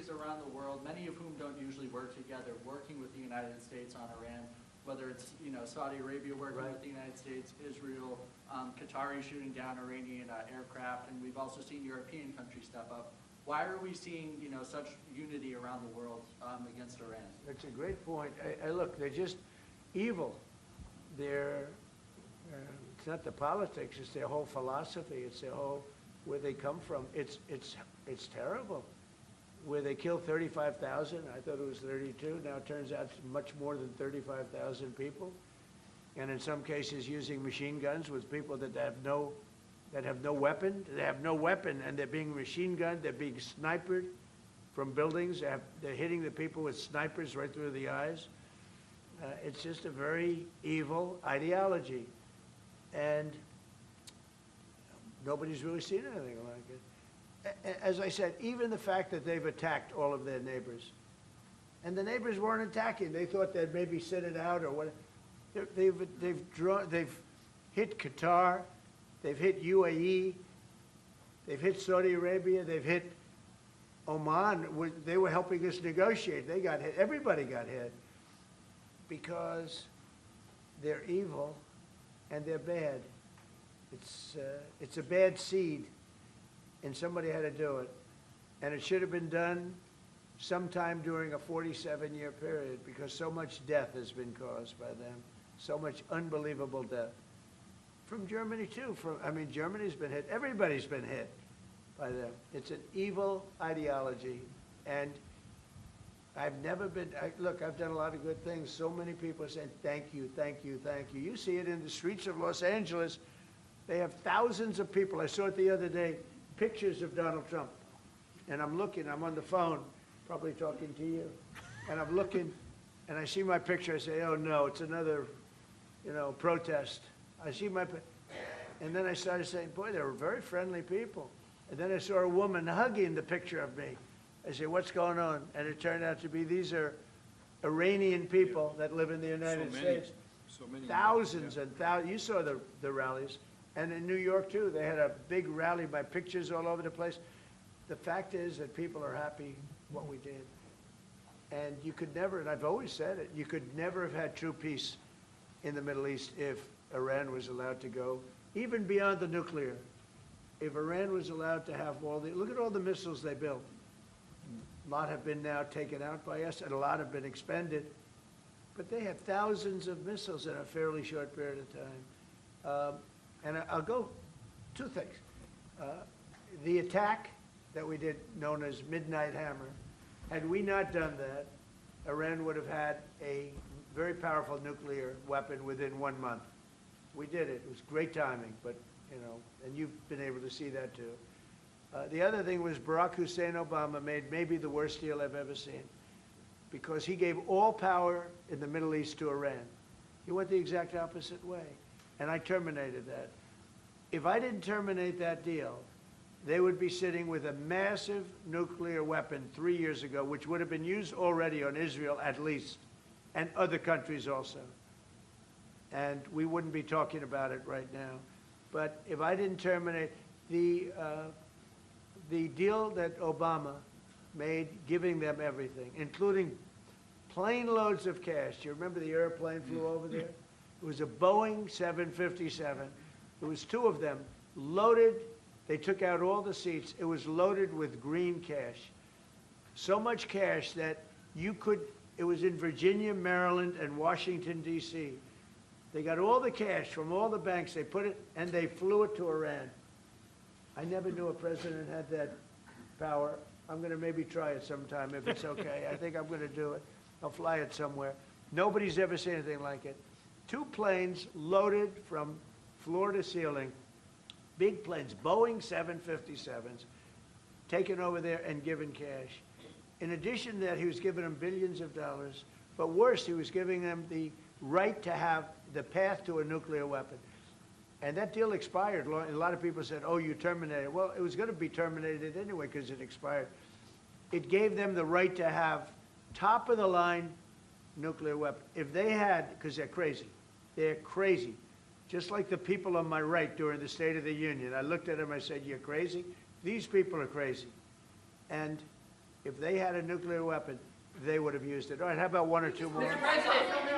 countries around the world, many of whom don't usually work together, working with the United States on Iran, whether it's Saudi Arabia working with the United States, Israel, Qatari shooting down Iranian aircraft, and we've also seen European countries step up. Why are we seeing such unity around the world against Iran? That's a great point. Look, they're just evil. They're it's not the politics; it's their whole philosophy. It's their whole where they come from. It's terrible. Where they killed 35,000, I thought it was 32. Now it turns out it's much more than 35,000 people, and in some cases using machine guns with people that have no weapon. They have no weapon, and they're being machine gunned. They're being sniped from buildings. They're hitting the people with snipers right through the eyes. It's just a very evil ideology, and nobody's really seen anything like it. As I said, even the fact that they've attacked all of their neighbors, and the neighbors weren't attacking. They thought they'd maybe sit it out or what. They've hit Qatar, they've hit UAE, they've hit Saudi Arabia, they've hit Oman. They were helping us negotiate. They got hit. Everybody got hit because they're evil and they're bad. It's a bad seed. And somebody had to do it. And it should have been done sometime during a 47-year period because so much death has been caused by them, so much unbelievable death. From Germany, too. Germany's been hit. Everybody's been hit by them. It's an evil ideology. And I've never been, look, I've done a lot of good things. So many people are saying, thank you, thank you, thank you. You see it in the streets of Los Angeles. They have thousands of people. I saw it the other day. Pictures of Donald Trump. And I'm looking, I'm on the phone, probably talking to you. And I'm looking, and I see my picture, I say, oh no, it's another, protest. I see my, and then I started saying, boy, they were very friendly people. And then I saw a woman hugging the picture of me. I said, what's going on? And it turned out to be, these are Iranian people that live in the United States. So many. Thousands and thousands. You saw the rallies. And in New York, too, they had a big rally by pictures all over the place. The fact is that people are happy what we did. And you could never, and I've always said it, you could never have had true peace in the Middle East if Iran was allowed to go, even beyond the nuclear. If Iran was allowed to have look at all the missiles they built. A lot have been now taken out by us, and a lot have been expended. But they have thousands of missiles in a fairly short period of time. And I'll go, two things. The attack that we did, known as Midnight Hammer, had we not done that, Iran would have had a very powerful nuclear weapon within 1 month. We did it. It was great timing, but, and you've been able to see that too. The other thing was Barack Hussein Obama made maybe the worst deal I've ever seen because he gave all power in the Middle East to Iran. He went the exact opposite way. And I terminated that. If I didn't terminate that deal, they would be sitting with a massive nuclear weapon 3 years ago, which would have been used already on Israel at least, and other countries also. And we wouldn't be talking about it right now. But if I didn't terminate the deal that Obama made, giving them everything, including plane loads of cash. Do you remember the airplane flew over there? It was a Boeing 757. There was 2 of them, loaded. They took out all the seats. It was loaded with green cash. So much cash that it was in Virginia, Maryland, and Washington, D.C. They got all the cash from all the banks. They put it, and they flew it to Iran. I never knew a president had that power. I'm going to maybe try it sometime if it's okay. I think I'm going to do it. I'll fly it somewhere. Nobody's ever seen anything like it. 2 planes loaded from floor to ceiling, big planes, Boeing 757s, taken over there and given cash. In addition to that, he was giving them billions of dollars. But worse, he was giving them the right to have the path to a nuclear weapon. And that deal expired. A lot of people said, oh, you terminated it. Well, it was going to be terminated anyway because it expired. It gave them the right to have top-of-the-line nuclear weapon. If they had, because they're crazy, just like the people on my right during the State of the Union. I looked at them, I said, you're crazy? These people are crazy. And if they had a nuclear weapon, they would have used it. All right, how about one or two more? Mr. President,